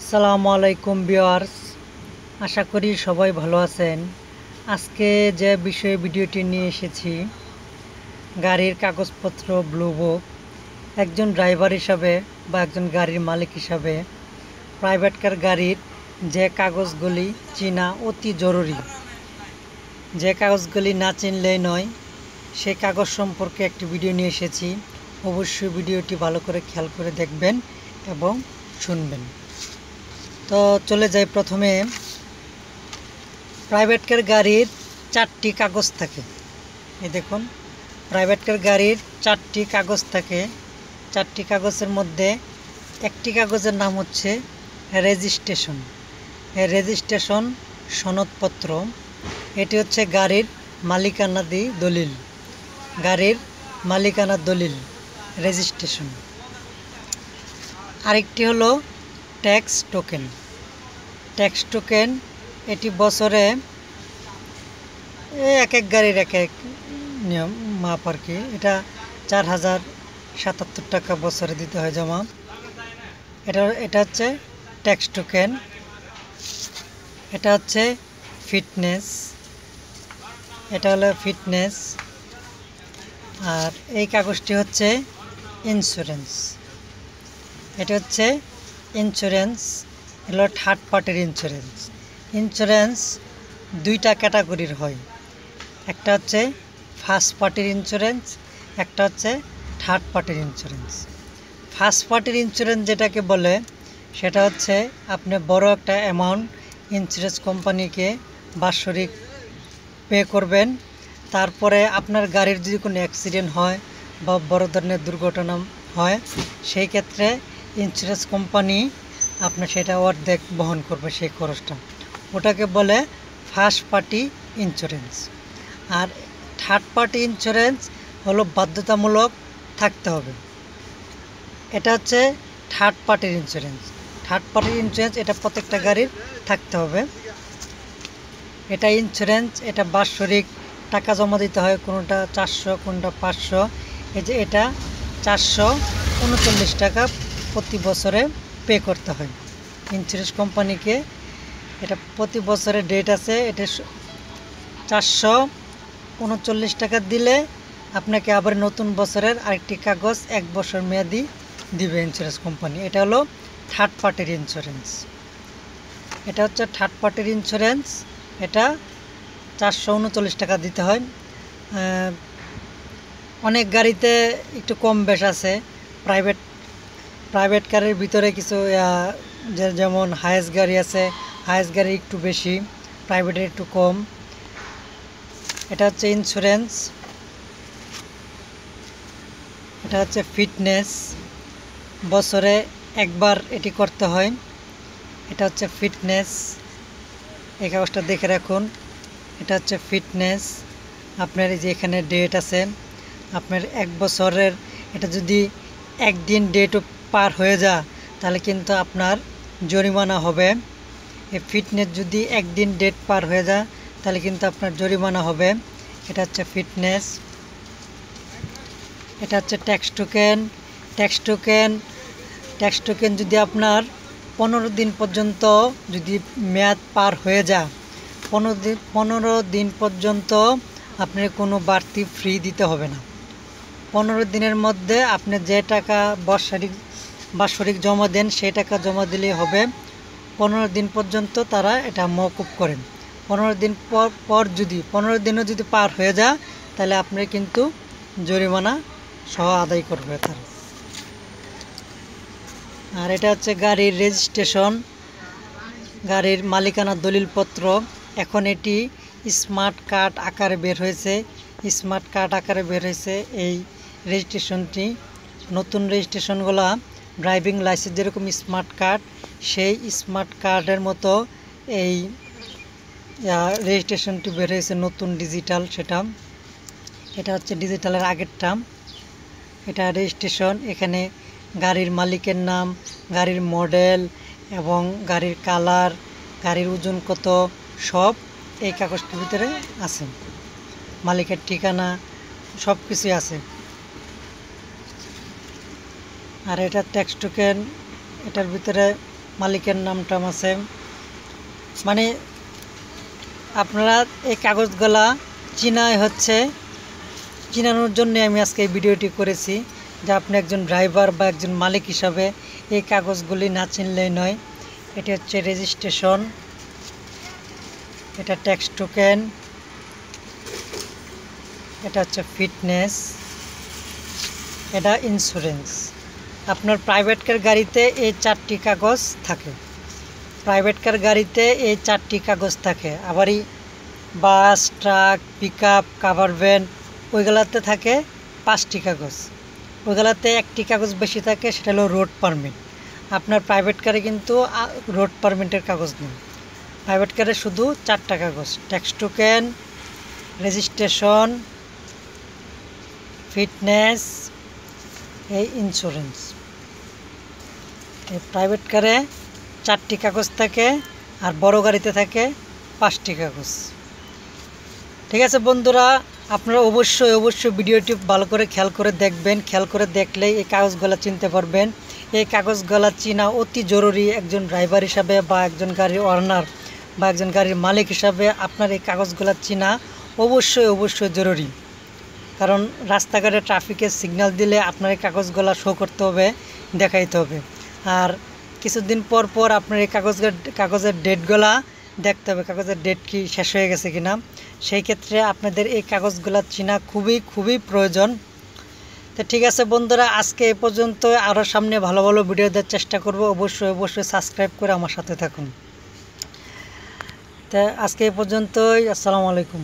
আসসালামু আলাইকুম ভিউয়ার্স, আশা করি সবাই ভালো আছেন। আজকে যে বিষয়ে ভিডিওটি নিয়ে এসেছি, গাড়ির কাগজপত্র ব্লু বুক। একজন ড্রাইভার হিসাবে বা একজন গাড়ির মালিক হিসাবে প্রাইভেট কার গাড়ির যে কাগজগুলি চেনা অতি জরুরি। যে কাগজগুলি না চিনলেই নয়, সেই কাগজ সম্পর্কে একটি ভিডিও নিয়ে এসেছি। অবশ্যই ভিডিওটি ভালো করে খেয়াল করে দেখবেন এবং শুনবেন। তো চলে যাই। প্রথমে প্রাইভেট কার গাড়ির 4টি কাগজ থাকে। এই দেখুন, প্রাইভেট কার গাড়ির 4টি কাগজ থাকে। 4টি কাগজের মধ্যে একটি কাগজের নাম হচ্ছে রেজিস্ট্রেশন। এই রেজিস্ট্রেশন সনদপত্র, এটি হচ্ছে গাড়ির মালিকানাদি দলিল, গাড়ির মালিকানার দলিল রেজিস্ট্রেশন। আরেকটি হলো ট্যাক্স টোকেন। ট্যাক্স টোকেন এটি বছরে এক এক গাড়ির এক এক নিয়ম মাপ আর কি। এটা 4077 টাকা বছরে দিতে হয় জমা। এটা হচ্ছে ট্যাক্স টোকেন। এটা হচ্ছে ফিটনেস, এটা হলো ফিটনেস। আর এই কাগজটি হচ্ছে ইন্স্যুরেন্স। এটা হচ্ছে ইন্স্যুরেন্স, এগুলো থার্ড পার্টির ইন্স্যুরেন্স। ইন্স্যুরেন্স দুইটা ক্যাটাগরির হয়, একটা হচ্ছে ফার্স্ট পার্টির ইন্স্যুরেন্স, একটা হচ্ছে থার্ড পার্টির ইন্স্যুরেন্স। ফার্স্ট পার্টির ইন্স্যুরেন্স যেটাকে বলে, সেটা হচ্ছে আপনি বড় একটা অ্যামাউন্ট ইন্স্যুরেন্স কোম্পানিকে বাৎসরিক পে করবেন। তারপরে আপনার গাড়ির যদি কোনো অ্যাক্সিডেন্ট হয় বা বড় ধরনের দুর্ঘটনা হয়, সেই ক্ষেত্রে ইন্স্যুরেন্স কোম্পানি আপনার সেটা অর্ধেক বহন করবে, সেই খরচটা। ওটাকে বলে ফার্স্ট পার্টি ইন্স্যুরেন্স। আর থার্ড পার্টি ইন্স্যুরেন্স হলো বাধ্যতামূলক থাকতে হবে। এটা হচ্ছে থার্ড পার্টির ইন্স্যুরেন্স। থার্ড পার্টির ইন্স্যুরেন্স এটা প্রত্যেকটা গাড়ির থাকতে হবে। এটা ইন্স্যুরেন্স, এটা বাৎসরিক টাকা জমা দিতে হয়, কোনোটা 400, কোনোটা 500। এই যে এটা 439 টাকা প্রতি বছরে পে করতে হয় ইন্স্যুরেন্স কোম্পানিকে। এটা প্রতি বছরের ডেট আছে। এটা 439 টাকা দিলে আপনাকে আবার নতুন বছরের আরেকটি কাগজ 1 বছর মেয়াদি দিবে ইন্স্যুরেন্স কোম্পানি। এটা হলো থার্ড পার্টির ইন্স্যুরেন্স। এটা হচ্ছে থার্ড পার্টির ইন্স্যুরেন্স। এটা 439 টাকা দিতে হয়। অনেক গাড়িতে একটু কম বেশ আছে। প্রাইভেট কারের ভিতরে কিছু যেমন হায়েস্ট গাড়ি আছে, হায়েস্ট গাড়ি একটু বেশি, প্রাইভেটের একটু কম। এটা হচ্ছে ইন্স্যুরেন্স। এটা হচ্ছে ফিটনেস, বছরে একবার এটি করতে হয়। এটা হচ্ছে ফিটনেস, এই কাগজটা দেখে রাখুন। এটা হচ্ছে ফিটনেস। আপনার এই যে এখানে ডেট আছে, আপনার 1 বছরের, এটা যদি একদিন ডেটও পার হয়ে যায় তাহলে কিন্তু আপনার জরিমানা হবে। এই ফিটনেস যদি একদিন ডেট পার হয়ে যায় তাহলে কিন্তু আপনার জরিমানা হবে। এটা হচ্ছে ফিটনেস। এটা হচ্ছে ট্যাক্স টোকেন। ট্যাক্স টোকেন যদি আপনার 15 দিন পর্যন্ত যদি মেয়াদ পার হয়ে যায়, 15 দিন পর্যন্ত আপনার কোনো বাড়তি ফ্রি দিতে হবে না। 15 দিনের মধ্যে আপনি যে টাকা বাৎসরিক জমা দেন সেই টাকা জমা দিলেই হবে। 15 দিন পর্যন্ত তারা এটা মওকুফ করেন। 15 দিন পর যদি 15 দিনও যদি পার হয়ে যায় তাহলে আপনি কিন্তু জরিমানা সহ আদায় করবে তারা। আর এটা হচ্ছে গাড়ির রেজিস্ট্রেশন, গাড়ির মালিকানার দলিলপত্র। এখন এটি স্মার্ট কার্ড আকারে বের হয়েছে। এই রেজিস্ট্রেশনটি, নতুন রেজিস্ট্রেশনগুলো ড্রাইভিং লাইসেন্স যেরকম স্মার্ট কার্ড, সেই স্মার্ট কার্ডের মতো এই রেজিস্ট্রেশনটি বের হয়েছে নতুন ডিজিটাল। এটা হচ্ছে ডিজিটালের আগেরটা। এটা রেজিস্ট্রেশন। এখানে গাড়ির মালিকের নাম, গাড়ির মডেল এবং গাড়ির কালার, গাড়ির ওজন কত, সব এই কাগজটির ভিতরে আছে। মালিকের ঠিকানা সব কিছুই আছে। আর এটা ট্যাক্স টোকেন, এটার ভিতরে মালিকের নামটাম আছে। মানে আপনারা এই কাগজগুলা চিনানোর জন্য আমি আজকে এই ভিডিওটি করেছি, যে আপনি একজন ড্রাইভার বা একজন মালিক হিসাবে এই কাগজগুলি না চিনলেই নয়। এটি হচ্ছে রেজিস্ট্রেশন, এটা ট্যাক্স টোকেন, এটা হচ্ছে ফিটনেস, এটা ইন্স্যুরেন্স। আপনার প্রাইভেট কার গাড়িতে এই 4টি কাগজ থাকে। আবারই bus, truck, pick up, cover van ওইগুলাতে থাকে 5টি কাগজ। ওইগুলাতে 1টি কাগজ বেশি থাকে, সেটা হলো রোড পারমিট। আপনার প্রাইভেট কারে কিন্তু রোড পারমিটের কাগজ নেই। প্রাইভেট কারে শুধু 4টা কাগজ: ট্যাক্স টোকেন, রেজিস্ট্রেশন, ফিটনেস, এই ইন্স্যুরেন্স। এই প্রাইভেট কারে 4টি কাগজ থাকে, আর বড় গাড়িতে থাকে 5টি কাগজ। ঠিক আছে বন্ধুরা, আপনারা অবশ্যই ভিডিওটি ভালো করে খেয়াল করে দেখবেন। খেয়াল করে দেখলেই এই কাগজগুলো চিনতে পারবেন। এই কাগজগুলো চিনা অতি জরুরি একজন ড্রাইভার হিসাবে, বা একজন গাড়ির ওনার বা একজন গাড়ির মালিক হিসাবে। আপনার এই কাগজগুলো চিনা অবশ্যই জরুরি। কারণ রাস্তাঘাটে ট্রাফিকের সিগন্যাল দিলে আপনার এই কাগজগুলো শো করতে হবে, দেখাইতে হবে। আর কিছুদিন পর আপনার এই কাগজের ডেটগুলা দেখতে হবে, কাগজের ডেট কি শেষ হয়ে গেছে কিনা। সেই ক্ষেত্রে আপনাদের এই কাগজগুলো চিনা খুবই প্রয়োজন। তো ঠিক আছে বন্ধুরা, আজকে এ পর্যন্ত। আরও সামনে ভালো ভিডিও দেওয়ার চেষ্টা করব। অবশ্যই সাবস্ক্রাইব করে আমার সাথে থাকুন। তো আজকে এ পর্যন্তই। আসসালামু আলাইকুম।